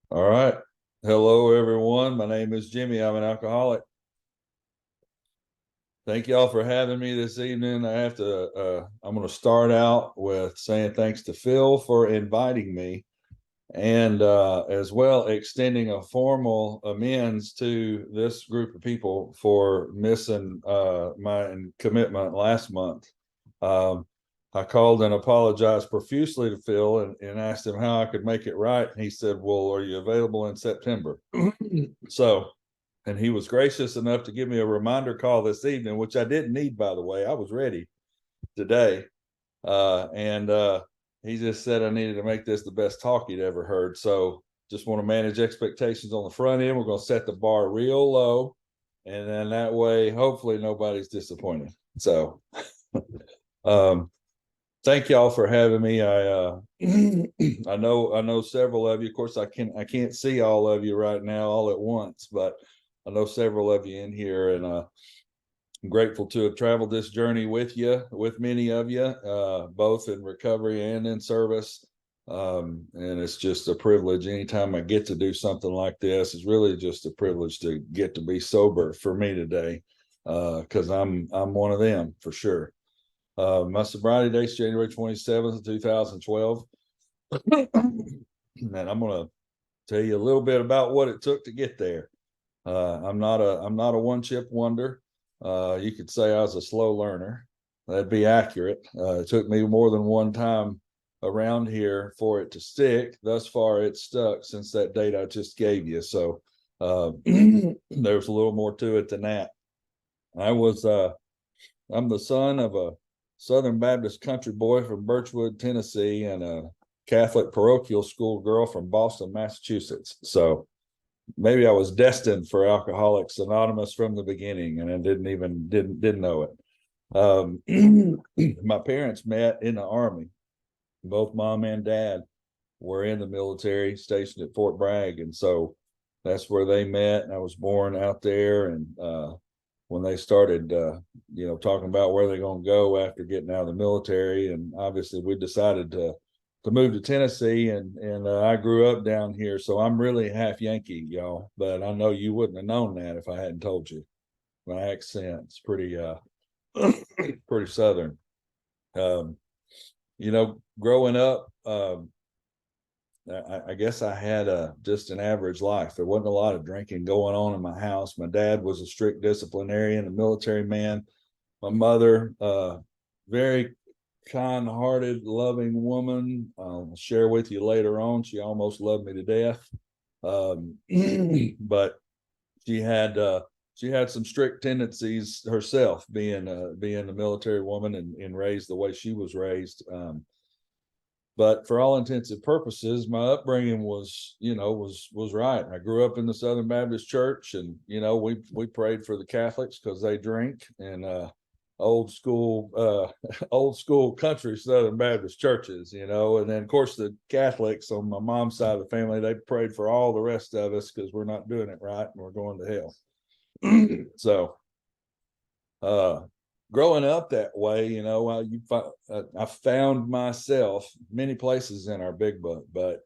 All right. Hello, everyone. My name is Jimmy. I'm an alcoholic. Thank y'all for having me this evening. I'm going to start out with saying thanks to Phil for inviting me and as well extending a formal amends to this group of people for missing my commitment last month. Um, I called and apologized profusely to Phil and asked him how I could make it right. And he said, "Well, are you available in September?" So, and he was gracious enough to give me a reminder call this evening, which I didn't need, by the way. I was ready today. And He just said I needed to make this the best talk he'd ever heard. So just want to manage expectations on the front end. We're going to set the bar real low. And then that way, hopefully nobody's disappointed. So um, thank y'all for having me. I know several of you. Of course, I can't see all of you right now all at once, but I know several of you in here, and I'm grateful to have traveled this journey with you, with many of you, both in recovery and in service. And it's just a privilege. Anytime I get to do something like this, it's really just a privilege to get to be sober for me today, because I'm one of them for sure. My sobriety date is January 27th, 2012. And I'm going to tell you a little bit about what it took to get there. I'm not a one chip wonder. You could say I was a slow learner. That'd be accurate. It took me more than one time around here for it to stick. Thus far, it's stuck since that date I just gave you. So there's a little more to it than that. I was I'm the son of a Southern Baptist country boy from Birchwood, Tennessee, and a Catholic parochial school girl from Boston, Massachusetts. So maybe I was destined for Alcoholics Anonymous from the beginning, and I didn't know it. My parents met in the Army. Both mom and dad were in the military, stationed at Fort Bragg, and so that's where they met. And I was born out there, and when they started, talking about where they're going to go after getting out of the military, and obviously we decided to move to Tennessee, and I grew up down here, so I'm really half Yankee, y'all. But I know you wouldn't have known that if I hadn't told you. My accent's pretty pretty Southern. Um, growing up, I guess I had just an average life. There wasn't a lot of drinking going on in my house. My dad was a strict disciplinarian, a military man. My mother, very kind-hearted, loving woman. I'll share with you later on. She almost loved me to death, but she had uh, she had some strict tendencies herself, being a military woman and raised the way she was raised. But for all intents and purposes, my upbringing was right. I grew up in the Southern Baptist Church, and we prayed for the Catholics because they drink, and old school old school country Southern Baptist churches, and then of course the Catholics on my mom's side of the family, they prayed for all the rest of us because we're not doing it right and we're going to hell. So uh growing up that way, I found myself many places in our big book, but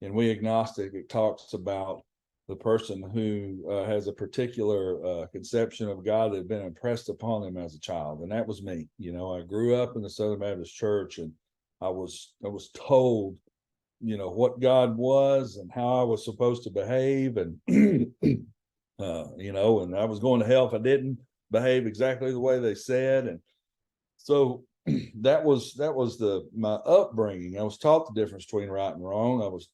in We Agnostic, it talks about the person who has a particular conception of God that had been impressed upon them as a child, and that was me. I grew up in the Southern Baptist Church, and I was told, what God was and how I was supposed to behave, and and I was going to hell if I didn't behave exactly the way they said. And so that was my upbringing. I was taught the difference between right and wrong. I was,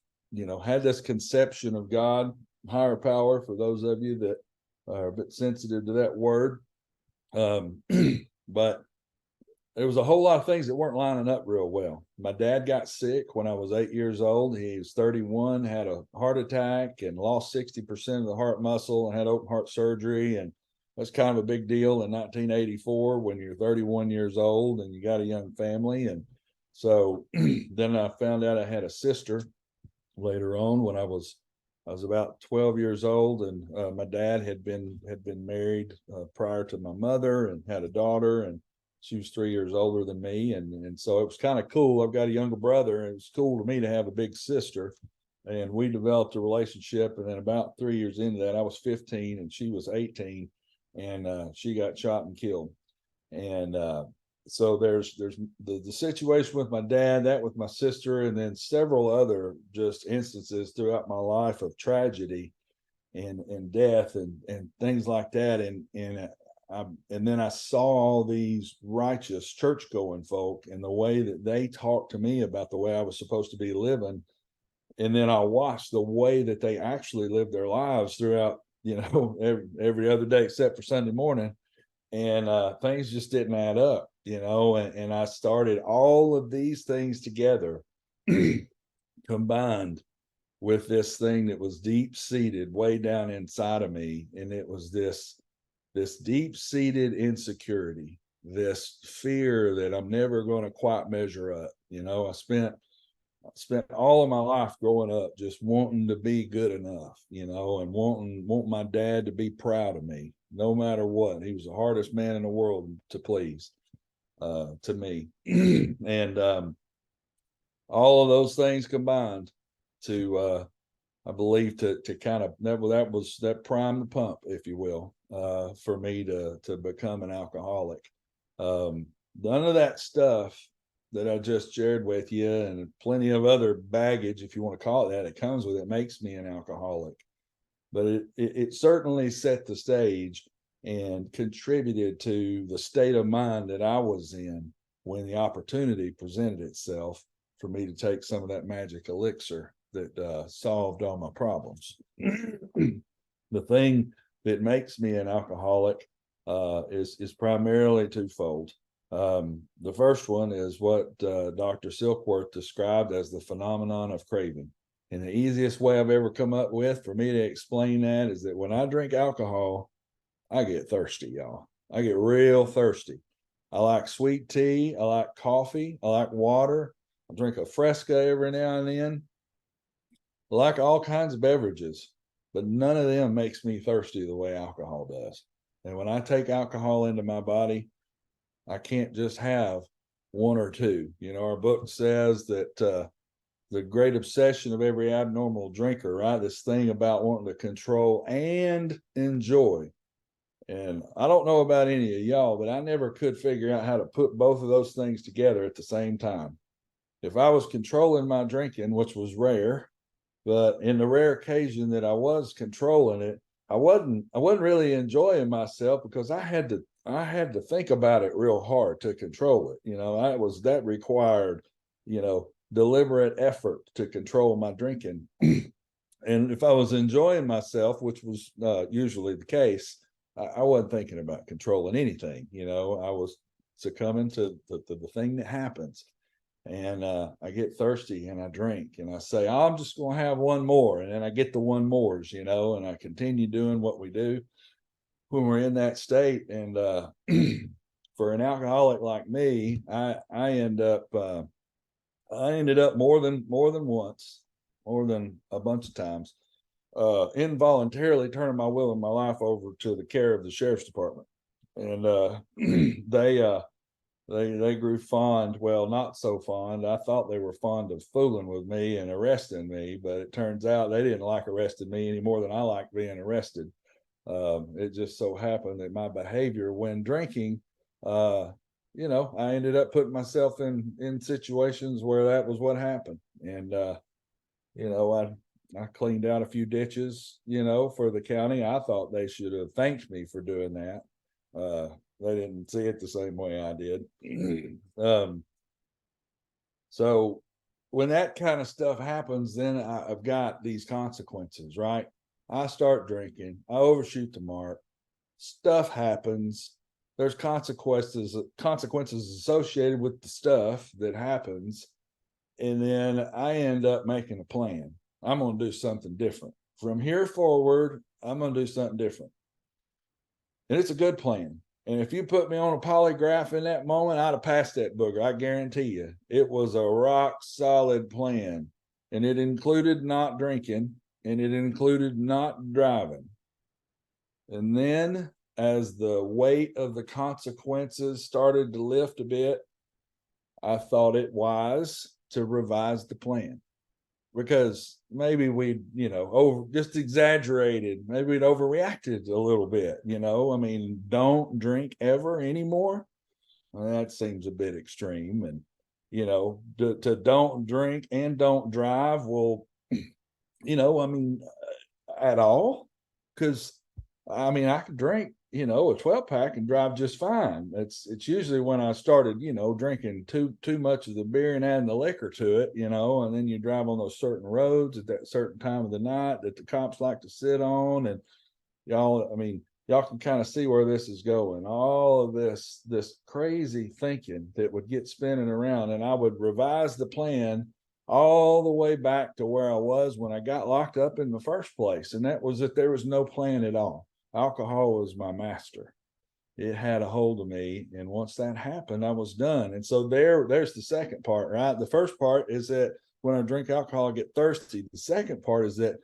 had this conception of God, higher power, for those of you that are a bit sensitive to that word. But there was a whole lot of things that weren't lining up real well. My dad got sick when I was 8 years old. He was 31, had a heart attack, and lost 60% of the heart muscle, and had open heart surgery. And that's kind of a big deal in 1984 when you're 31 years old and you got a young family. And so then I found out I had a sister later on when I was about 12 years old, and my dad had been married prior to my mother and had a daughter, and she was 3 years older than me, and so it was kind of cool. I've got a younger brother, and it was cool to me to have a big sister. and we developed a relationship. And then about 3 years into that, I was 15 and she was 18, and she got shot and killed. And so there's the situation with my dad, that with my sister, and then several other just instances throughout my life of tragedy and death and things like that. And then I saw all these righteous church going folk and the way that they talked to me about the way I was supposed to be living. And then I watched the way that they actually lived their lives throughout, every other day except for Sunday morning. And things just didn't add up, and I started all of these things together combined with this thing that was deep seated way down inside of me. And it was this deep seated insecurity, this fear that I'm never going to quite measure up. I spent all of my life growing up just wanting to be good enough, and wanting my dad to be proud of me no matter what. He was the hardest man in the world to please, to me. And all of those things combined to I believe to kind of that primed the pump, if you will, for me to become an alcoholic. None of that stuff that I just shared with you, and plenty of other baggage, if you want to call it that, it comes with it, makes me an alcoholic. But it certainly set the stage and contributed to the state of mind that I was in when the opportunity presented itself for me to take some of that magic elixir that solved all my problems. The thing that makes me an alcoholic is primarily twofold. The first one is what Dr. Silkworth described as the phenomenon of craving. And the easiest way I've ever come up with for me to explain that is that when I drink alcohol, I get thirsty, y'all. I get real thirsty. I like sweet tea. I like coffee. I like water. I drink a Fresca every now and then. I like all kinds of beverages, but none of them makes me thirsty the way alcohol does. And when I take alcohol into my body, I can't just have one or two. Our book says that the great obsession of every abnormal drinker, right? This thing about wanting to control and enjoy. And I don't know about any of y'all, but I never could figure out how to put both of those things together at the same time. If I was controlling my drinking, which was rare, but in the rare occasion that I was controlling it, I wasn't really enjoying myself because I had to think about it real hard to control it. That required, deliberate effort to control my drinking. And if I was enjoying myself, which was usually the case, I wasn't thinking about controlling anything. I was succumbing to the thing that happens. And I get thirsty and I drink and I say, I'm just going to have one more. And then I get the one mores, and I continue doing what we do when we're in that state. And for an alcoholic like me, I ended up more than once, more than a bunch of times, involuntarily turning my will and my life over to the care of the sheriff's department. And they grew fond, well, not so fond. I thought they were fond of fooling with me and arresting me, but it turns out they didn't like arresting me any more than I liked being arrested. It just so happened that my behavior when drinking, I ended up putting myself in situations where that was what happened. And I cleaned out a few ditches, for the county. I thought they should have thanked me for doing that. They didn't see it the same way I did. So when that kind of stuff happens, then I've got these consequences, right? I start drinking, I overshoot the mark, stuff happens. There's consequences associated with the stuff that happens. And then I end up making a plan. I'm going to do something different. From here forward, I'm going to do something different. And it's a good plan. And if you put me on a polygraph in that moment, I'd have passed that booger. I guarantee you. It was a rock solid plan. And it included not drinking, and it included not driving. And then as the weight of the consequences started to lift a bit, I thought it wise to revise the plan. because maybe we, over just exaggerated, maybe we'd overreacted a little bit, I mean, don't drink ever anymore. Well, that seems a bit extreme. And, to don't drink and don't drive. Well, I mean, at all. Cause I mean, I could drink, a 12 pack and drive just fine. It's usually when I started, drinking too much of the beer and adding the liquor to it, and then you drive on those certain roads at that certain time of the night that the cops like to sit on. And y'all can kind of see where this is going. All of this crazy thinking that would get spinning around, and I would revise the plan all the way back to where I was when I got locked up in the first place. And that was that there was no plan at all. Alcohol was my master. It had a hold of me. And once that happened, I was done. And so there's the second part, right? The first part is that when I drink alcohol, I get thirsty. The second part is that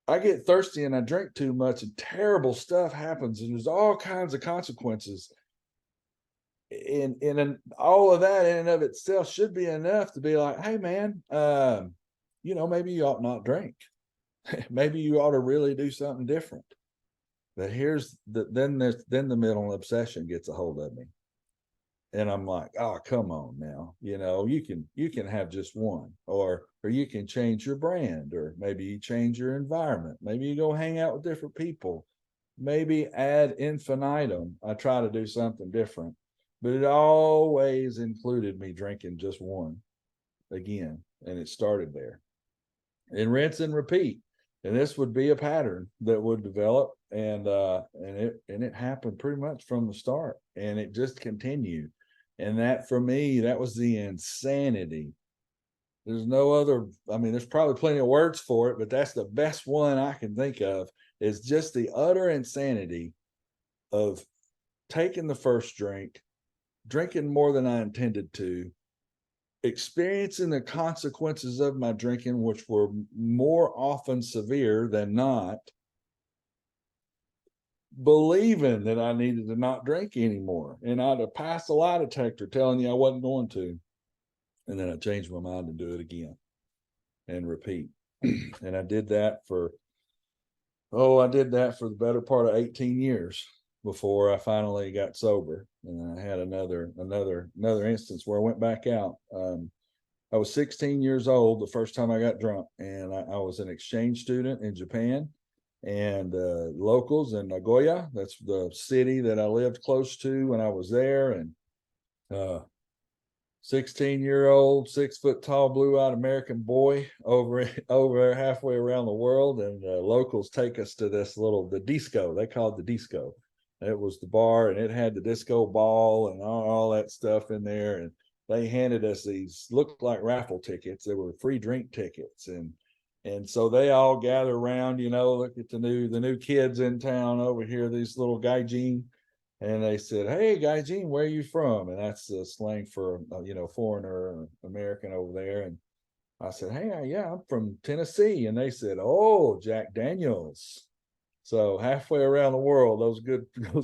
I get thirsty and I drink too much and terrible stuff happens. And there's all kinds of consequences. And all of that in and of itself should be enough to be like, hey man, maybe you ought not drink. Maybe you ought to really do something different. But then the mental obsession gets a hold of me. And I'm like, oh, come on now. You can have just one, or you can change your brand, or maybe you change your environment. Maybe you go hang out with different people. Maybe ad infinitum, I try to do something different. But it always included me drinking just one again. And it started there. And rinse and repeat. And this would be a pattern that would develop. And it happened pretty much from the start. And it just continued. And that, for me, that was the insanity. There's no other, there's probably plenty of words for it, but that's the best one I can think of, is just the utter insanity of taking the first drink, drinking more than I intended to, experiencing the consequences of my drinking, which were more often severe than not, believing that I needed to not drink anymore. And I'd have passed a lie detector telling you I wasn't going to. And then I changed my mind and do it again and repeat. And I did that for the better part of 18 years before I finally got sober. And I had another instance where I went back out. I was 16 years old the first time I got drunk, and I was an exchange student in Japan. And locals in Nagoya, that's the city that I lived close to when I was there. And 16-year-old, 6-foot tall, blue-eyed American boy over there halfway around the world. And locals take us to the disco. They call it the disco. It was the bar, and it had the disco ball and all that stuff in there. And they handed us these, looked like raffle tickets. They were free drink tickets. And so they all gather around, look at the new kids in town over here, these little gaijin. And they said, hey, gaijin, where are you from? And that's the slang for, foreigner, American over there. And I said, hey, yeah, I'm from Tennessee. And they said, oh, Jack Daniels. So halfway around the world, those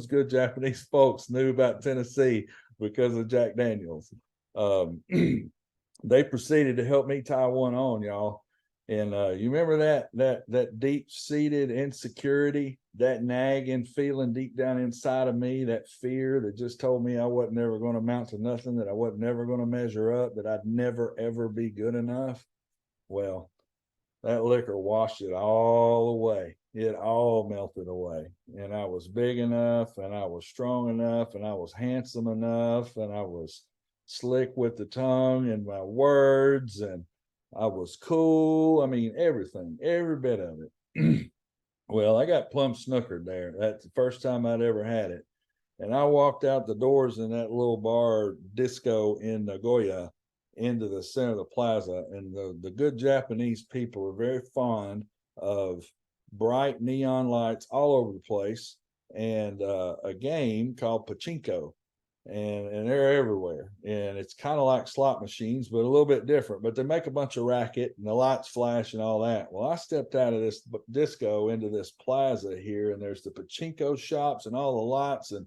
good Japanese folks knew about Tennessee because of Jack Daniels. They proceeded to help me tie one on, y'all. And you remember that deep-seated insecurity, that nagging feeling deep down inside of me, that fear that just told me I wasn't never going to amount to nothing, that I wasn't never going to measure up, that I'd never, ever be good enough? Well, that liquor washed it all away. It all melted away. And I was big enough, and I was strong enough, and I was handsome enough, and I was slick with the tongue and my words, and I was cool. Everything, every bit of it. Well, I got plumb snookered there. That's the first time I'd ever had it. And I walked out the doors in that little bar disco in Nagoya into the center of the plaza. And the good Japanese people are very fond of bright neon lights all over the place, and a game called pachinko. And they're everywhere. And it's kind of like slot machines, but a little bit different. But they make a bunch of racket, and the lights flash and all that. Well, I stepped out of this disco into this plaza here, and there's the pachinko shops and all the lights. And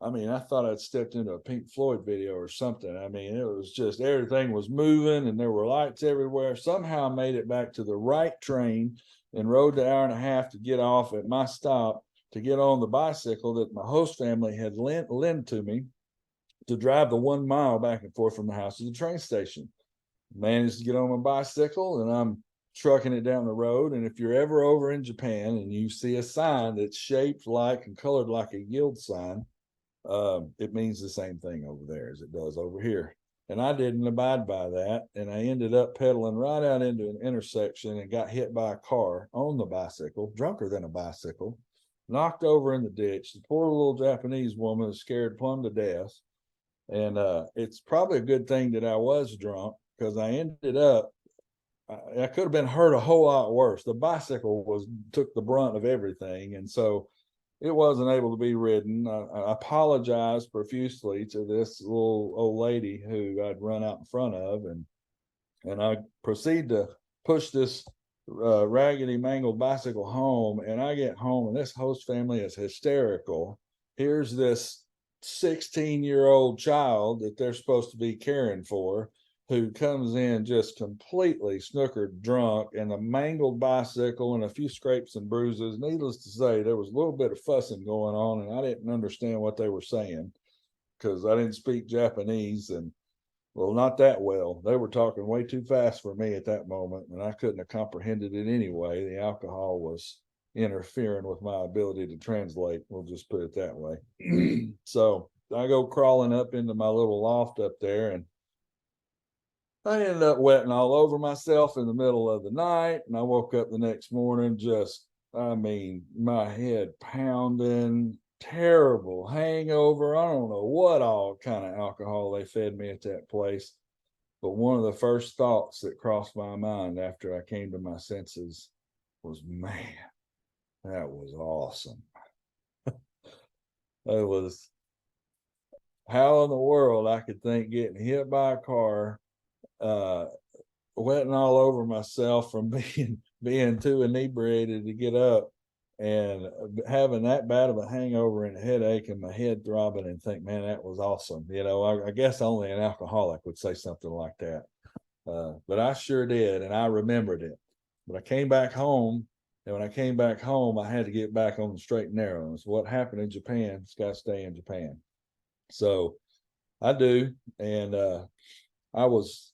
I mean, I thought I'd stepped into a Pink Floyd video or something. I mean, it was just everything was moving and there were lights everywhere. Somehow I made it back to the right train and rode the hour and a half to get off at my stop to get on the bicycle that my host family had lent to me to drive the 1 mile back and forth from the house to the train station. Managed to get on my bicycle and I'm trucking it down the road. And if you're ever over in Japan and you see a sign that's shaped like and colored like a yield sign, it means the same thing over there as it does over here. And I didn't abide by that. And I ended up pedaling right out into an intersection and got hit by a car on the bicycle, drunker than a bicycle, knocked over in the ditch. The poor little Japanese woman was scared plumb to death. And it's probably a good thing that I was drunk because I ended up, I could have been hurt a whole lot worse. The bicycle took the brunt of everything. And so it wasn't able to be ridden. I apologized profusely to this little old lady who I'd run out in front of, and I proceed to push this raggedy, mangled bicycle home. And I get home, and this host family is hysterical. Here's this 16-year-old child that they're supposed to be caring for, who comes in just completely snookered drunk and a mangled bicycle and a few scrapes and bruises. Needless to say, there was a little bit of fussing going on, and I didn't understand what they were saying because I didn't speak Japanese, and well, not that well. They were talking way too fast for me at that moment, and I couldn't have comprehended it anyway. The alcohol was interfering with my ability to translate. We'll just put it that way. So I go crawling up into my little loft up there, and I ended up wetting all over myself in the middle of the night. And I woke up the next morning just, I mean, my head pounding, terrible hangover. I don't know what all kind of alcohol they fed me at that place. But one of the first thoughts that crossed my mind after I came to my senses was, man, that was awesome. It was how in the world I could think getting hit by a car, wetting all over myself from being too inebriated to get up, and having that bad of a hangover and a headache and my head throbbing, and think, man, that was awesome. You know, I guess only an alcoholic would say something like that. But I sure did, and I remembered it. But I came back home, and when I came back home, I had to get back on the straight and narrow. So what happened in Japan, it's got to stay in Japan. So I do, and I was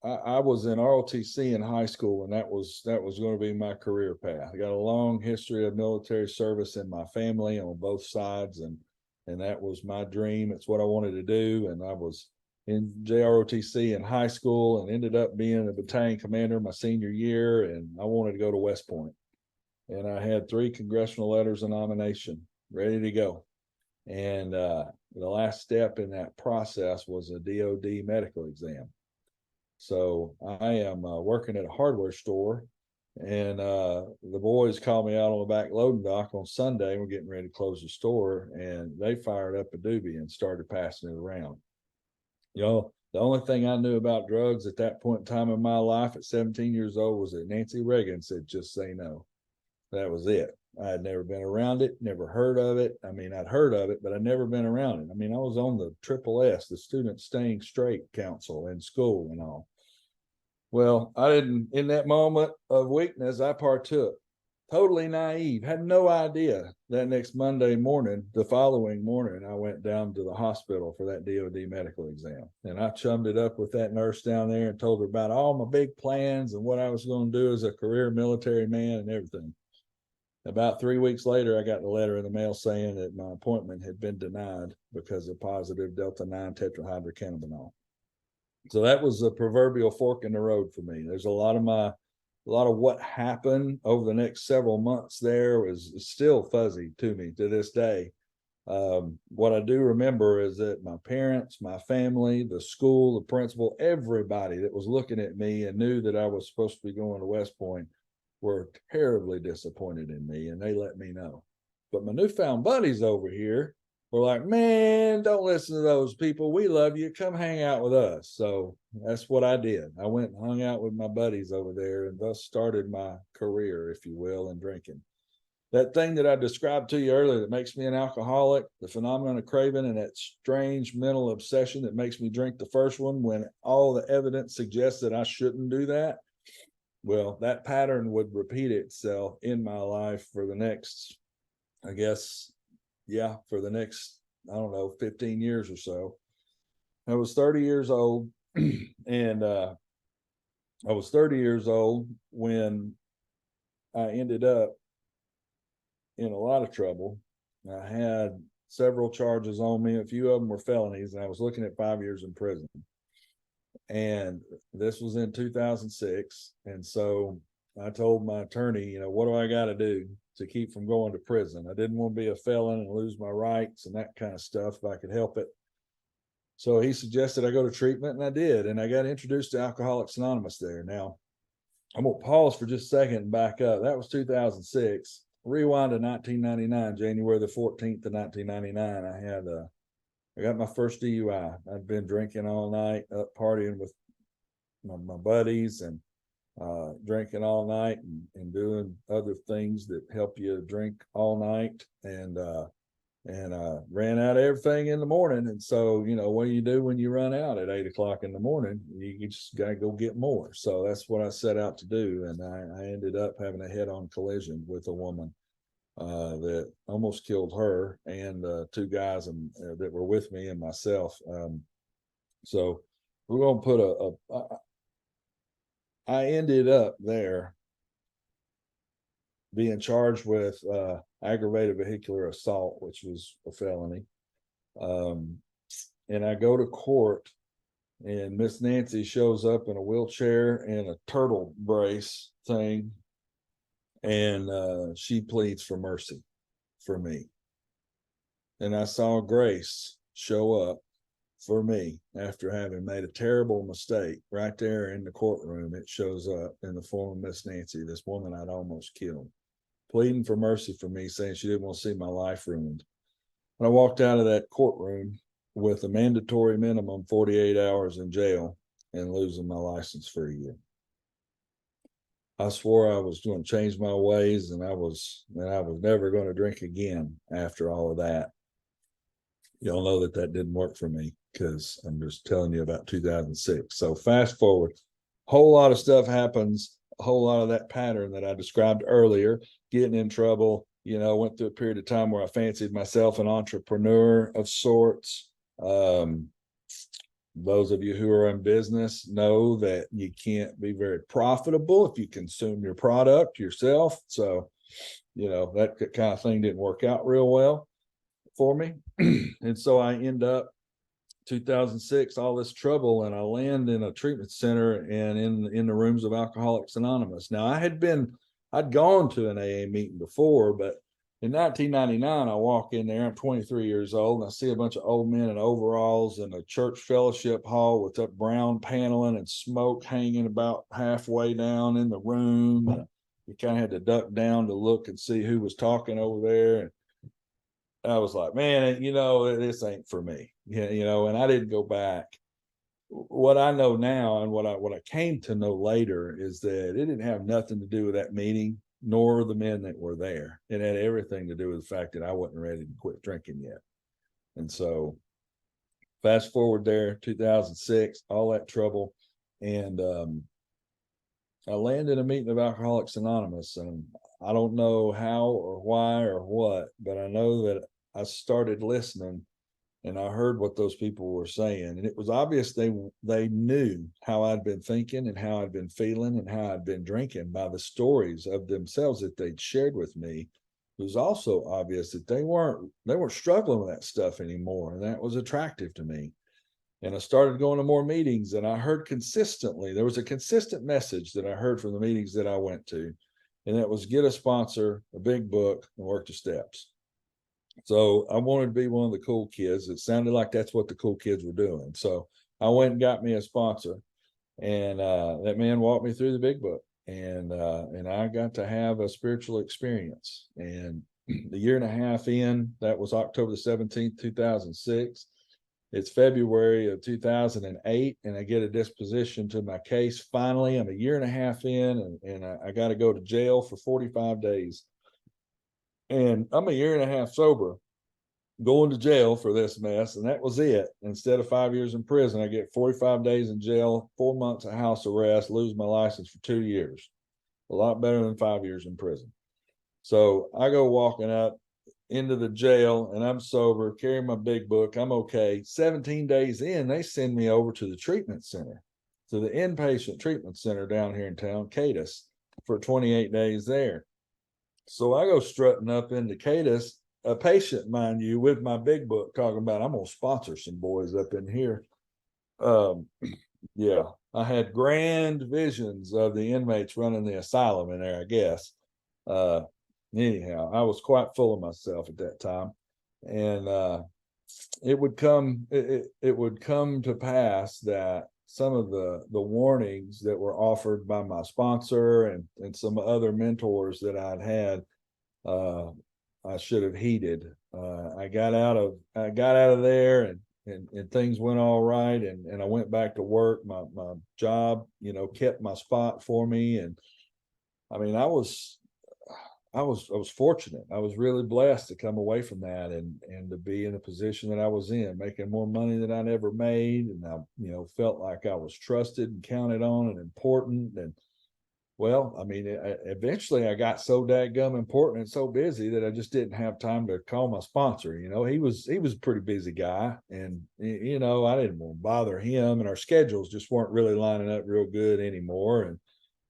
in ROTC in high school, and that was going to be my career path. I got a long history of military service in my family on both sides, and that was my dream. It's what I wanted to do, and I was in JROTC in high school and ended up being a battalion commander my senior year, and I wanted to go to West Point. And I had 3 congressional letters of nomination ready to go. And the last step in that process was a DOD medical exam. So I am working at a hardware store, and the boys called me out on the back loading dock on Sunday. We're getting ready to close the store, and they fired up a doobie and started passing it around. You know, the only thing I knew about drugs at that point in time in my life at 17 years old was that Nancy Reagan said, just say no. That was it. I had never been around it, never heard of it. I mean, I'd heard of it, but I'd never been around it. I mean, I was on the SSS, the Student Staying Straight Council in school and all. Well, I didn't, in that moment of weakness, I partook. Totally naive, had no idea. That next Monday morning, the following morning, I went down to the hospital for that DOD medical exam. And I chummed it up with that nurse down there and told her about all my big plans and what I was going to do as a career military man and everything. About 3 weeks later, I got a letter in the mail saying that my appointment had been denied because of positive Delta-9 tetrahydrocannabinol. So that was a proverbial fork in the road for me. There's a lot of what happened over the next several months there is still fuzzy to me to this day. What I do remember is that my parents, my family, the school, the principal, everybody that was looking at me and knew that I was supposed to be going to West Point were terribly disappointed in me, and they let me know. But my newfound buddies over here were like, man, don't listen to those people. We love you. Come hang out with us. So that's what I did. I went and hung out with my buddies over there, and thus started my career, if you will, in drinking. that thing that I described to you earlier that makes me an alcoholic, the phenomenon of craving and that strange mental obsession that makes me drink the first one when all the evidence suggests that I shouldn't do that. Well, that pattern would repeat itself in my life for the next, I guess, for the next, I don't know, 15 years or so. I was 30 years old and I was 30 years old when I ended up in a lot of trouble. I had several charges on me. A few of them were felonies, and I was looking at 5 years in prison. And this was in 2006. And so I told my attorney, you know, what do I got to do to keep from going to prison? I didn't want to be a felon and lose my rights and that kind of stuff if I could help it. So he suggested I go to treatment, and I did. And I got introduced to Alcoholics Anonymous there. Now, I'm going to pause for just a second and back up. That was 2006. Rewind to 1999, January the 14th of 1999. I got my first DUI. I'd been drinking all night, up partying with my buddies and drinking all night and doing other things that help you drink all night. And ran out of everything in the morning. And so, you know, what do you do when you run out at 8 o'clock in the morning? You just got to go get more. So that's what I set out to do. And I ended up having a head-on collision with a woman that almost killed her and two guys that were with me and myself. So we're going to put I ended up there being charged with aggravated vehicular assault, which was a felony. And I go to court, and Miss Nancy shows up in a wheelchair and a turtle brace thing, and she pleads for mercy for me. And I saw Grace show up for me after having made a terrible mistake right there in the courtroom. It shows up in the form of Miss Nancy, this woman I'd almost killed, pleading for mercy for me, saying she didn't want to see my life ruined. And I walked out of that courtroom with a mandatory minimum 48 hours in jail and losing my license for a year. I swore I was going to change my ways, and I was never going to drink again after all of that. You'll know that didn't work for me, because I'm just telling you about 2006. So fast forward, a whole lot of stuff happens, a whole lot of that pattern that I described earlier, getting in trouble. You know, went through a period of time where I fancied myself an entrepreneur of sorts. Those of you who are in business know that you can't be very profitable if you consume your product yourself. So, you know, that kind of thing didn't work out real well for me. And so I end up 2006, all this trouble, and I land in a treatment center and in the rooms of Alcoholics Anonymous. Now, I'd gone to an AA meeting before, but in 1999, I walk in there, I'm 23 years old, and I see a bunch of old men in overalls in a church fellowship hall with that brown paneling and smoke hanging about halfway down in the room. You kind of had to duck down to look and see who was talking over there. And I was like, man, you know, this ain't for me. Yeah, you know, and I didn't go back. What I know now, and what I came to know later, is that it didn't have nothing to do with that meeting, nor the men that were there. It had everything to do with the fact that I wasn't ready to quit drinking yet. And so fast forward there, 2006, all that trouble. And I landed a meeting of Alcoholics Anonymous, and I don't know how or why or what, but I know that I started listening, and I heard what those people were saying. And it was obvious they knew how I'd been thinking and how I'd been feeling and how I'd been drinking by the stories of themselves that they'd shared with me. It was also obvious that they weren't struggling with that stuff anymore. And that was attractive to me. And I started going to more meetings, and I heard consistently, there was a consistent message that I heard from the meetings that I went to. And that was get a sponsor, a big book, and work the steps. So I wanted to be one of the cool kids. It sounded like that's what the cool kids were doing. So I went and got me a sponsor, and that man walked me through the big book, and I got to have a spiritual experience. And the year and a half in, that was October the 17th, 2006. It's February of 2008, and I get a disposition to my case. Finally, I'm a year and a half in, and I got to go to jail for 45 days. And I'm a year and a half sober, going to jail for this mess, and that was it. Instead of 5 years in prison, I get 45 days in jail, 4 months of house arrest, lose my license for 2 years. A lot better than 5 years in prison. So I go walking up into the jail, and I'm sober, carrying my big book. I'm okay. 17 days in, they send me over to the treatment center, to the inpatient treatment center down here in town, Cadus, for 28 days there. So I go strutting up into Cadus, a patient, mind you, with my big book, talking about I'm gonna sponsor some boys up in here. Yeah, I had grand visions of the inmates running the asylum in there, I guess. Anyhow, I was quite full of myself at that time, and it would come to pass that some of the warnings that were offered by my sponsor and some other mentors that I'd had, I should have heeded. I got out of there, and things went all right, and I went back to work. My job, kept my spot for me, and I mean, I was fortunate. I was really blessed to come away from that and to be in the position that I was in, making more money than I'd ever made. And I, felt like I was trusted and counted on and important. And well, I mean, eventually I got so dadgum important and so busy that I just didn't have time to call my sponsor. He was a pretty busy guy, and I didn't want to bother him, and our schedules just weren't really lining up real good anymore. And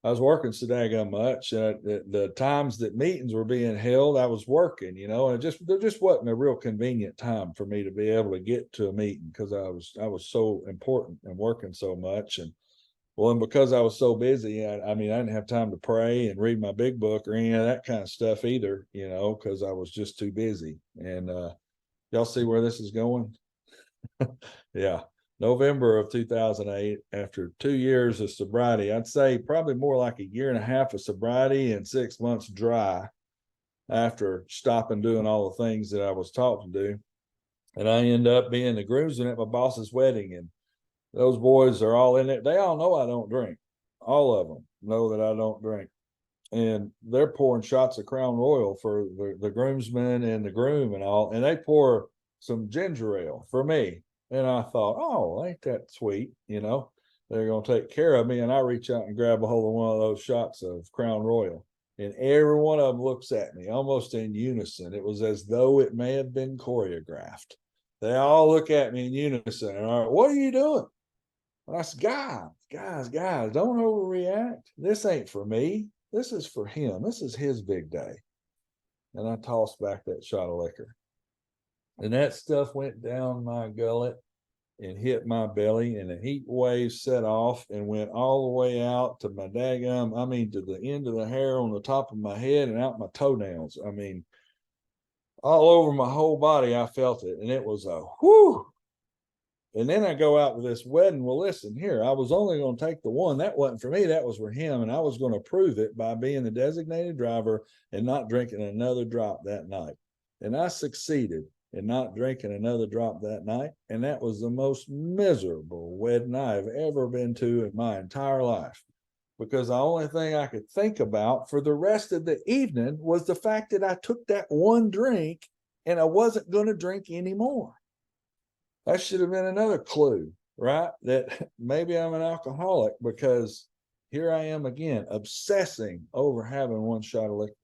I was working so daggum much. The times that meetings were being held, I was working, and there just wasn't a real convenient time for me to be able to get to a meeting, because I was so important and working so much. And well, and because I was so busy, I mean, I didn't have time to pray and read my big book or any of that kind of stuff either, because I was just too busy. And y'all see where this is going? Yeah. November of 2008, after 2 years of sobriety, I'd say probably more like a year and a half of sobriety and 6 months dry, after stopping doing all the things that I was taught to do. And I end up being the groomsman at my boss's wedding. And those boys are all in it. They all know I don't drink. All of them know that I don't drink. And they're pouring shots of Crown Royal for the groomsmen and the groom and all. And they pour some ginger ale for me. And I thought, oh, ain't that sweet? They're going to take care of me. And I reach out and grab a hold of one of those shots of Crown Royal. And every one of them looks at me almost in unison. It was as though it may have been choreographed. They all look at me in unison. And are, what are you doing? And I said, guys, don't overreact. This ain't for me. This is for him. This is his big day. And I tossed back that shot of liquor. And that stuff went down my gullet and hit my belly, and a heat wave set off and went all the way out to my daggum, to the end of the hair on the top of my head and out my toenails. All over my whole body, I felt it, and it was a whoo. And then I go out to this wedding. Well, listen here, I was only going to take the one. That wasn't for me. That was for him. And I was going to prove it by being the designated driver and not drinking another drop that night. And I succeeded in not drinking another drop that night. And that was the most miserable wedding I've ever been to in my entire life, because the only thing I could think about for the rest of the evening was the fact that I took that one drink and I wasn't going to drink anymore. That should have been another clue, right? That maybe I'm an alcoholic, because here I am again, obsessing over having one shot of liquor.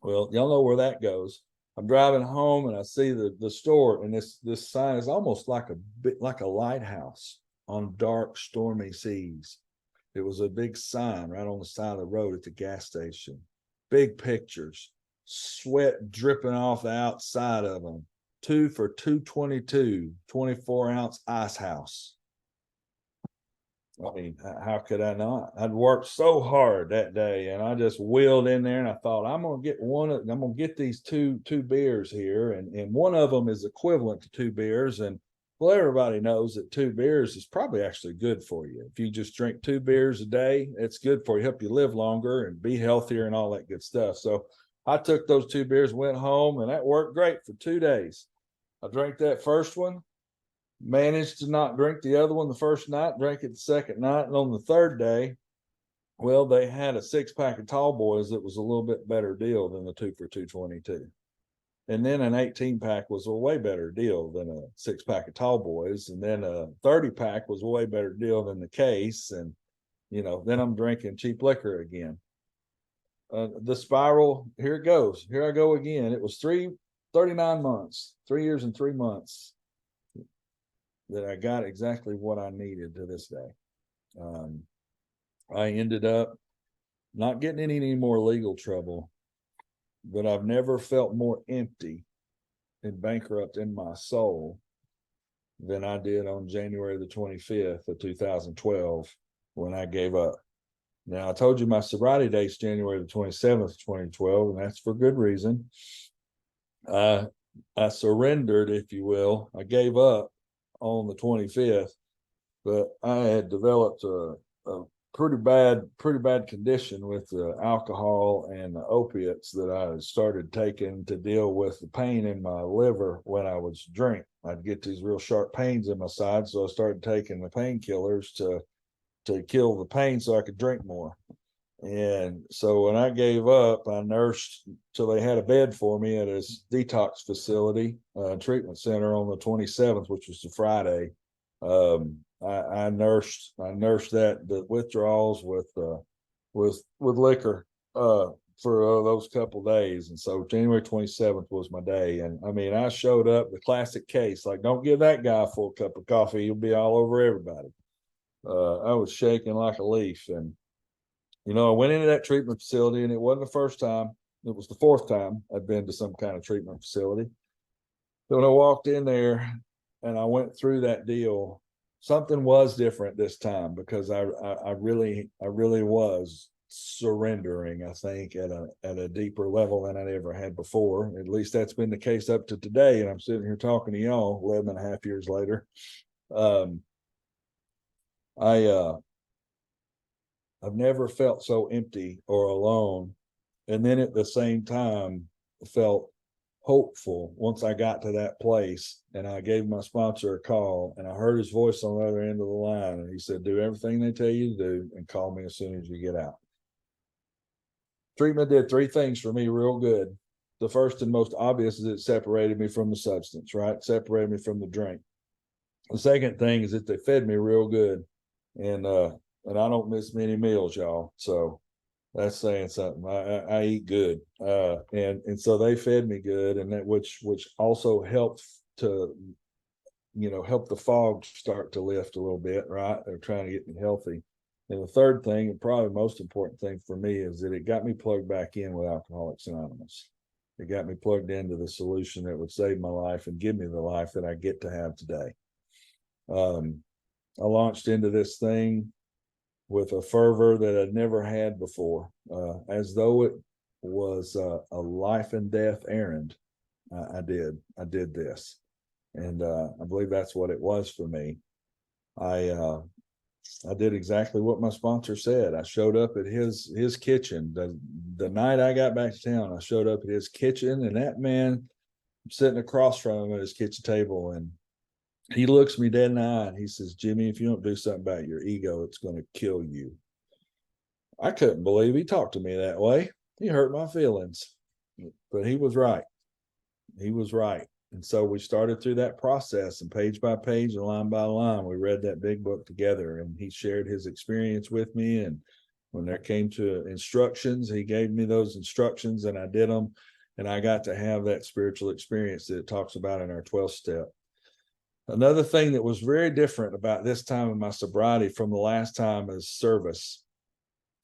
Well, y'all know where that goes. I'm driving home and I see the store, and this sign is almost like a lighthouse on dark, stormy seas. It was a big sign right on the side of the road at the gas station. Big pictures, sweat dripping off the outside of them. 2 for $2.22, 24-ounce ice house. I mean, how could I not? I'd worked so hard that day, and I just wheeled in there, and I thought, I'm going to get these two beers here, and one of them is equivalent to 2 beers. And well, everybody knows that 2 beers is probably actually good for you. If you just drink 2 beers a day, it's good for you, help you live longer and be healthier and all that good stuff. So I took those 2 beers, went home, and that worked great for 2 days. I drank that first one, managed to not drink the other one the first night, drank it the second night, and on the third day, Well, they had a 6-pack of tall boys that was a little bit better deal than the 2 for $222. And then an 18-pack was a way better deal than a 6-pack of tall boys. And then a 30-pack was a way better deal than the case. And, then I'm drinking cheap liquor again. The spiral, here it goes. Here I go again. It was 39 months, 3 years and 3 months that I got exactly what I needed to this day. I ended up not getting any more legal trouble, but I've never felt more empty and bankrupt in my soul than I did on January the 25th of 2012 when I gave up. Now, I told you my sobriety date's January the 27th, 2012, and that's for good reason. I surrendered, if you will. I gave up on the 25th, but I had developed a pretty bad condition with the alcohol and the opiates that I started taking to deal with the pain in my liver when I was drink. I'd get these real sharp pains in my side, so I started taking the painkillers to kill the pain so I could drink more. And so when I gave up, I nursed till they had a bed for me at a detox facility, treatment center on the 27th, which was a Friday. I nursed the withdrawals with liquor for those couple days. And so January 27th was my day. And I mean, I showed up the classic case, like, don't give that guy a full cup of coffee. He'll be all over everybody. I was shaking like a leaf. And, I went into that treatment facility, and it wasn't the first time. It was the fourth time I'd been to some kind of treatment facility. So when I walked in there and I went through that deal, something was different this time because I really was surrendering, I think, at a deeper level than I'd ever had before. At least that's been the case up to today. And I'm sitting here talking to y'all 11 and a half years later. I've never felt so empty or alone. And then at the same time, felt hopeful once I got to that place, and I gave my sponsor a call, and I heard his voice on the other end of the line. And he said, do everything they tell you to do and call me as soon as you get out. Treatment did 3 things for me real good. The first and most obvious is it separated me from the substance, right? Separated me from the drink. The second thing is that they fed me real good. And I don't miss many meals, y'all. So that's saying something. I eat good, and so they fed me good, and that which also helped to help the fog start to lift a little bit. Right, they're trying to get me healthy. And the third thing, and probably the most important thing for me, is that it got me plugged back in with Alcoholics Anonymous. It got me plugged into the solution that would save my life and give me the life that I get to have today. I launched into this thing with a fervor that I'd never had before, as though it was a life and death errand. I did this, and I believe that's what it was for me. I did exactly what my sponsor said. I showed up at his kitchen the night I got back to town. I showed up at his kitchen, and that man sitting across from him at his kitchen table, and he looks me dead in the eye and he says, Jimmy, if you don't do something about your ego, it's going to kill you. I couldn't believe he talked to me that way. He hurt my feelings, but he was right. He was right. And so we started through that process, and page by page and line by line, we read that big book together, and he shared his experience with me. And when there came to instructions, he gave me those instructions, and I did them. And I got to have that spiritual experience that it talks about in our 12th step. Another thing that was very different about this time of my sobriety from the last time is service.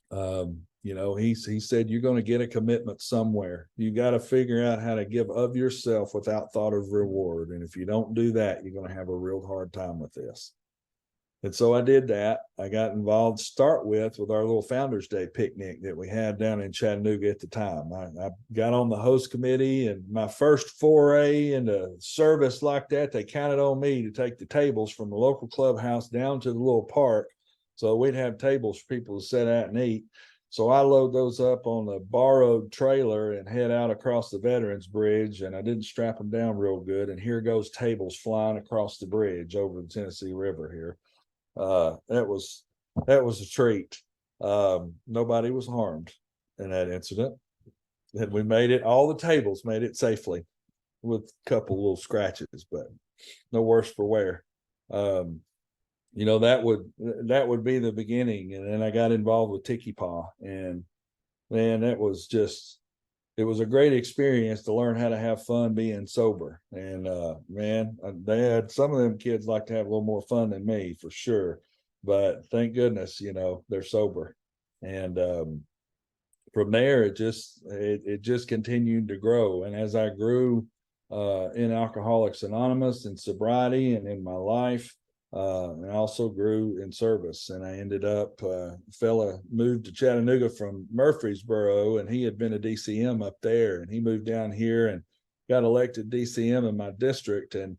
He said, you're going to get a commitment somewhere. You got to figure out how to give of yourself without thought of reward. And if you don't do that, you're going to have a real hard time with this. And so I did that. I got involved to start with our little Founders Day picnic that we had down in Chattanooga at the time. I got on the host committee, and my first foray into service like that, they counted on me to take the tables from the local clubhouse down to the little park. So we'd have tables for people to sit out and eat. So I load those up on a borrowed trailer and head out across the Veterans Bridge, and I didn't strap them down real good. And here goes tables flying across the bridge over the Tennessee River here. That was a treat. Nobody was harmed in that incident. And we made it, all the tables made it safely with a couple little scratches, but no worse for wear. You know, that would be the beginning. And then I got involved with Tiki Paw, and man, it was a great experience to learn how to have fun being sober. And man, they had, some of them kids like to have a little more fun than me for sure, but thank goodness, you know, they're sober. And from there, it just continued to grow. And as I grew in Alcoholics Anonymous and sobriety and in my life, and I also grew in service. And I ended up, fella moved to Chattanooga from Murfreesboro, and he had been a DCM up there, and he moved down here and got elected DCM in my district. And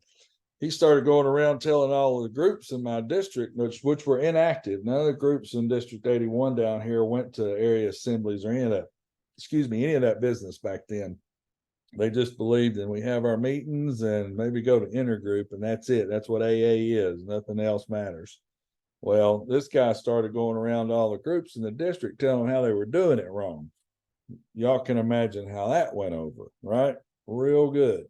he started going around telling all of the groups in my district, which were inactive. None of the groups in District 81 down here went to area assemblies or any of that business back then. They just believed in, we have our meetings and maybe go to intergroup, and that's it. That's what AA is. Nothing else matters. Well, this guy started going around to all the groups in the district telling them how they were doing it wrong. Y'all can imagine how that went over, right? Real good.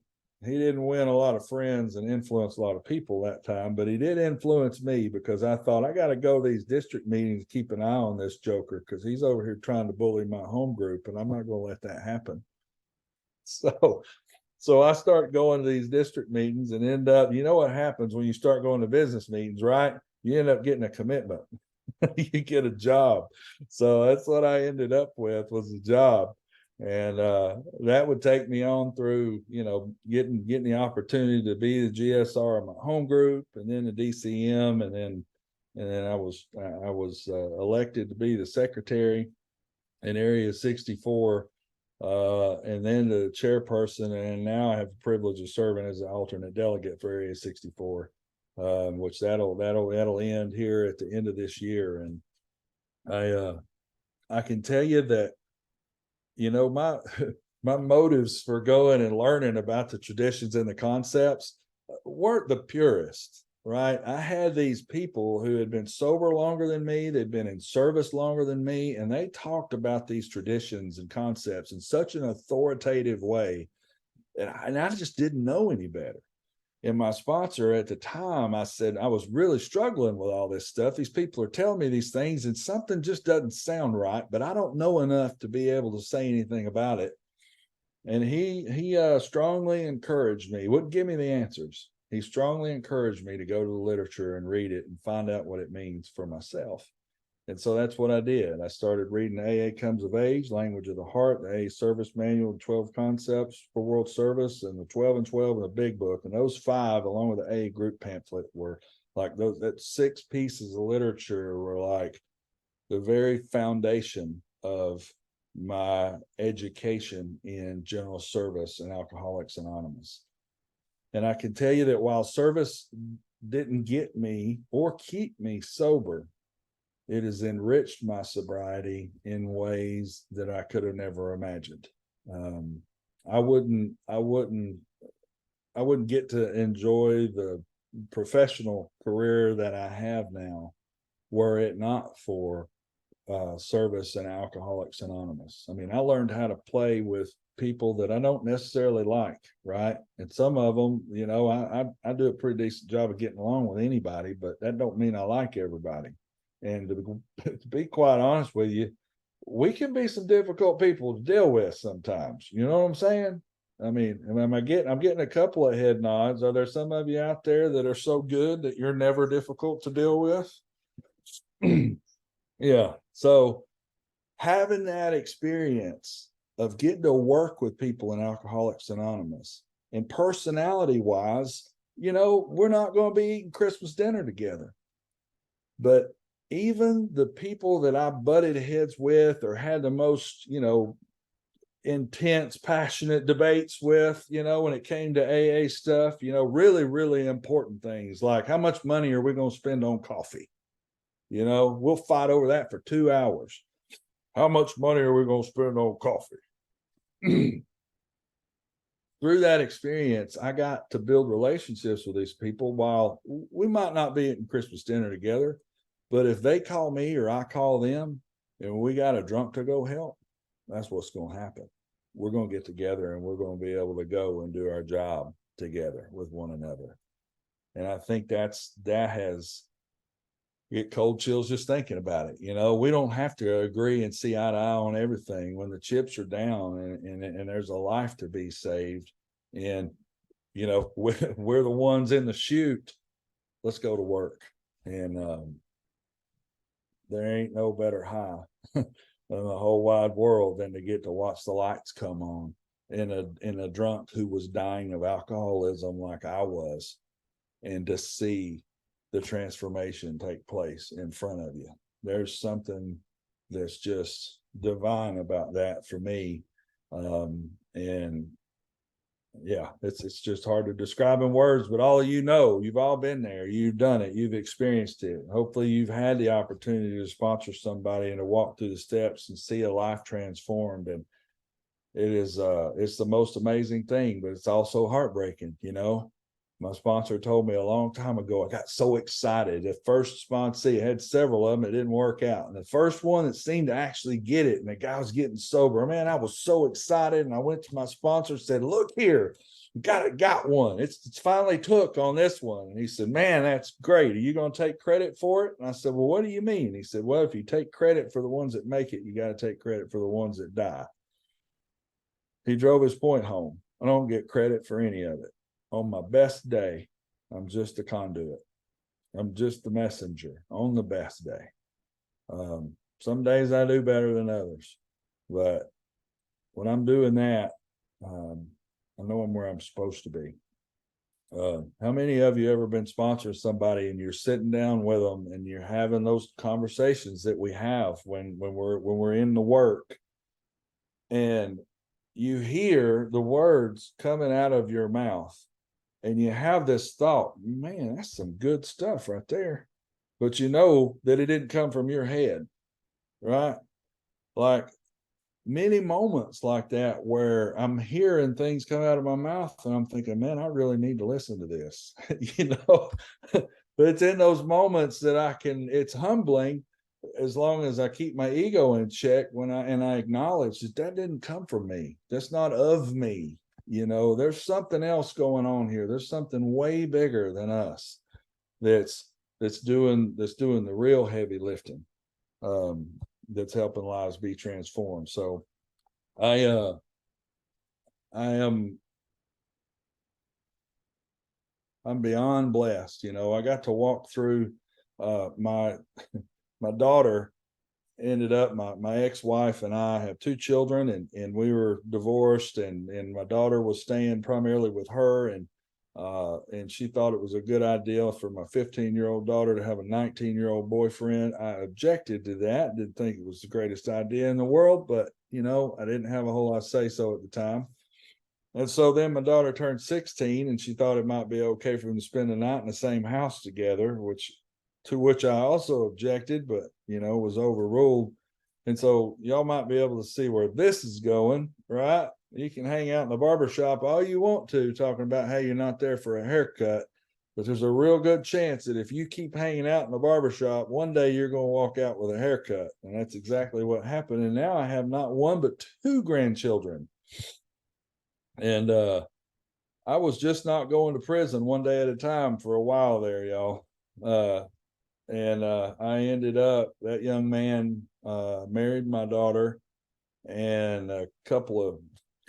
He didn't win a lot of friends and influence a lot of people that time, but he did influence me, because I thought, I got to go to these district meetings, keep an eye on this joker, because he's over here trying to bully my home group, and I'm not going to let that happen. So I start going to these district meetings and end up, you know what happens when you start going to business meetings, right? You end up getting a commitment. You get a job. So that's what I ended up with, was a job. And that would take me on through, you know, getting the opportunity to be the GSR of my home group, and then the DCM, and then I was elected to be the secretary in Area 64. And then the chairperson, and now I have the privilege of serving as an alternate delegate for Area 64, which that'll end here at the end of this year. And I can tell you that, you know, my my motives for going and learning about the traditions and the concepts weren't the purest. Right. I had these people who had been sober longer than me. They'd been in service longer than me. And they talked about these traditions and concepts in such an authoritative way. And I just didn't know any better. And my sponsor at the time, I said, I was really struggling with all this stuff. These people are telling me these things, and something just doesn't sound right, but I don't know enough to be able to say anything about it. And he strongly encouraged me. He wouldn't give me the answers. He strongly encouraged me to go to the literature and read it and find out what it means for myself. And so that's what I did. I started reading AA Comes of Age, Language of the Heart, the AA Service Manual, 12 Concepts for World Service, and the 12 and 12 in the Big Book. And those 5, along with the AA group pamphlet, were like that 6 pieces of literature were like the very foundation of my education in general service and Alcoholics Anonymous. And I can tell you that while service didn't get me or keep me sober, it has enriched my sobriety in ways that I could have never imagined. I wouldn't get to enjoy the professional career that I have now were it not for service and Alcoholics Anonymous. I mean, I learned how to play with people that I don't necessarily like, right? And some of them, you know, I do a pretty decent job of getting along with anybody, but that don't mean I like everybody. And to be quite honest with you, we can be some difficult people to deal with sometimes. You know what I'm saying? I mean, I'm getting a couple of head nods. Are there some of you out there that are so good that you're never difficult to deal with? Yeah. So having that experience of getting to work with people in Alcoholics Anonymous, and personality wise, you know, we're not going to be eating Christmas dinner together, but even the people that I butted heads with or had the most, you know, intense, passionate debates with, you know, when it came to AA stuff, you know, really, really important things like how much money are we going to spend on coffee? You know, we'll fight over that for 2 hours. How much money are we going to spend on coffee? Through that experience, I got to build relationships with these people. While we might not be eating Christmas dinner together, but if they call me or I call them, And we got a drunk to go help, that's what's going to happen. We're going to get together and we're going to be able to go and do our job together with one another. And I think that has get cold chills just thinking about it. We don't have to agree and see eye to eye on everything when the chips are down and there's a life to be saved. And, we're the ones in the chute. Let's go to work. And there ain't no better high in the whole wide world than to get to watch the lights come on in a drunk who was dying of alcoholism like I was, and to see the transformation take place in front of you. There's something that's just divine about that for me. And yeah, it's just hard to describe in words, but all of you've all been there, you've done it, you've experienced it. Hopefully you've had the opportunity to sponsor somebody and to walk through the steps and see a life transformed. And it's the most amazing thing, but it's also heartbreaking. My sponsor told me a long time ago, I got so excited. The first sponsee, I had several of them, it didn't work out. And the first one that seemed to actually get it, and the guy was getting sober, man, I was so excited. And I went to my sponsor and said, look here, got one. It's finally took on this one. And he said, man, that's great. Are you going to take credit for it? And I said, well, what do you mean? He said, well, if you take credit for the ones that make it, you got to take credit for the ones that die. He drove his point home. I don't get credit for any of it. On my best day, I'm just a conduit. I'm just the messenger on the best day. Some days I do better than others, but when I'm doing that, I know I'm where I'm supposed to be. How many of you ever been sponsoring somebody and you're sitting down with them and you're having those conversations that we have when we're in the work, and you hear the words coming out of your mouth? And you have this thought, man, that's some good stuff right there. But you know that it didn't come from your head, right? Like many moments like that where I'm hearing things come out of my mouth and I'm thinking, man, I really need to listen to this, But it's in those moments that it's humbling, as long as I keep my ego in check and I acknowledge that didn't come from me. That's not of me. There's something else going on here. There's something way bigger than us that's doing the real heavy lifting, that's helping lives be transformed. So I'm beyond blessed. I got to walk through my daughter ended up, my ex-wife and I have two children, and we were divorced, and my daughter was staying primarily with her, and she thought it was a good idea for my 15-year-old daughter to have a 19-year-old boyfriend. I objected to that, didn't think it was the greatest idea in the world, but I didn't have a whole lot of say so at the time. And so then my daughter turned 16 and she thought it might be okay for them to spend the night in the same house together, to which I also objected, but was overruled. And so y'all might be able to see where this is going, right? You can hang out in the barbershop all you want to, talking about how you're not there for a haircut, but there's a real good chance that if you keep hanging out in the barbershop, one day you're going to walk out with a haircut. And that's exactly what happened. And now I have not one, but two grandchildren. And I was just not going to prison one day at a time for a while there, y'all. And I ended up, that young man married my daughter, and a couple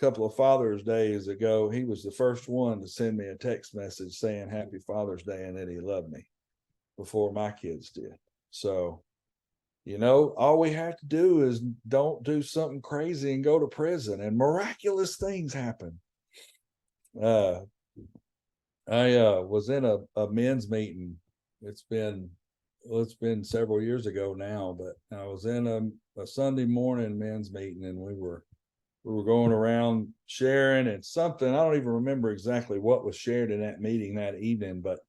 of Father's Days ago, he was the first one to send me a text message saying Happy Father's Day and that he loved me before my kids did. So, all we have to do is don't do something crazy and go to prison, and miraculous things happen. I was in a men's meeting. It's been several years ago now, but I was in a Sunday morning men's meeting, and we were going around sharing, and something, I don't even remember exactly what was shared in that meeting that evening, but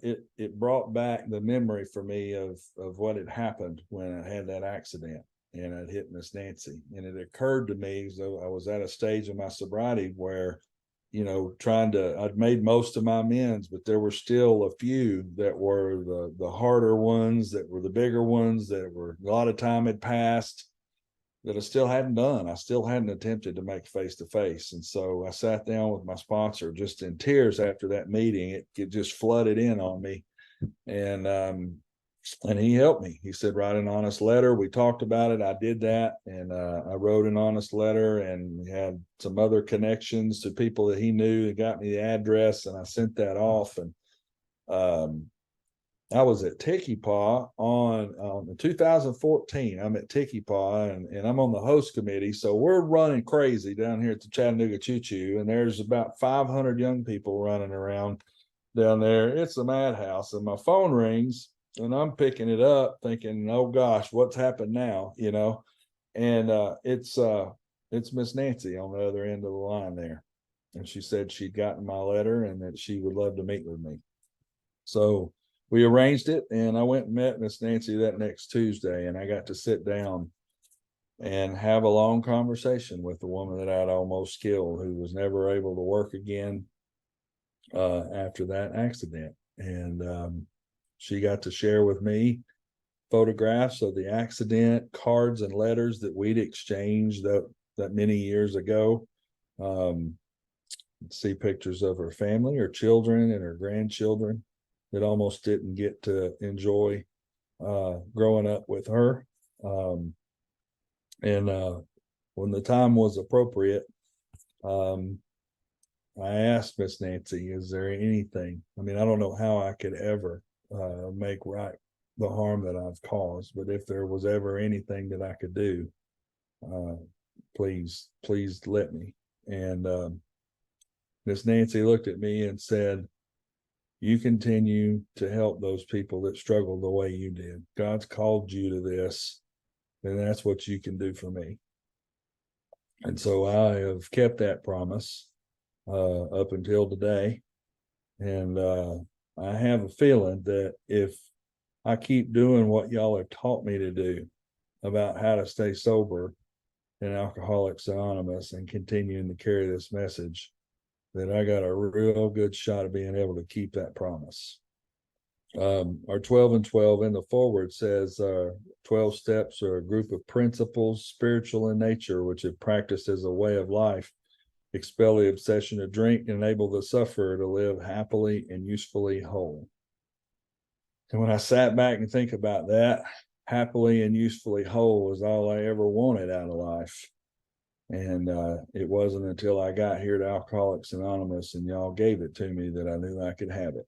it brought back the memory for me of what had happened when I had that accident and I'd hit Miss Nancy. And it occurred to me, so I was at a stage in my sobriety where, I'd made most of my amends, but there were still a few that were the harder ones, that were the bigger ones, that were a lot of time had passed that I still hadn't done. I still hadn't attempted to make face to face. And so I sat down with my sponsor just in tears after that meeting. It just flooded in on me. And he helped me. He said, write an honest letter. We talked about it. I did that. And I wrote an honest letter, and we had some other connections to people that he knew that got me the address. And I sent that off. And I was at Tiki Paw on 2014. I'm at Tiki Paw, and I'm on the host committee. So we're running crazy down here at the Chattanooga Choo Choo, and there's about 500 young people running around down there. It's a madhouse, and my phone rings, and I'm picking it up thinking, oh gosh, what's happened now? And it's Miss Nancy on the other end of the line there. And she said she'd gotten my letter and that she would love to meet with me. So we arranged it, and I went and met Miss Nancy that next Tuesday, and I got to sit down and have a long conversation with the woman that I'd almost killed, who was never able to work again after that accident. And she got to share with me photographs of the accident, cards and letters that we'd exchanged that many years ago. See pictures of her family, her children, and her grandchildren that almost didn't get to enjoy growing up with her. And when the time was appropriate, I asked Miss Nancy, is there anything? I mean, I don't know how I could ever make right the harm that I've caused, but if there was ever anything that I could do, please let me. And Miss Nancy looked at me and said, you continue to help those people that struggle the way you did. God's called you to this, and that's what you can do for me. And so I have kept that promise up until today. And I have a feeling that if I keep doing what y'all have taught me to do about how to stay sober in Alcoholics Anonymous and continuing to carry this message, that I got a real good shot of being able to keep that promise. Our 12 and 12 in the forward says 12 steps are a group of principles, spiritual in nature, which if practiced as a way of life, expel the obsession to drink, and enable the sufferer to live happily and usefully whole. And when I sat back and think about that, happily and usefully whole was all I ever wanted out of life. And it wasn't until I got here to Alcoholics Anonymous and y'all gave it to me that I knew I could have it.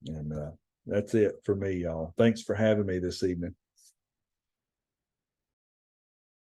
And that's it for me, y'all. Thanks for having me this evening.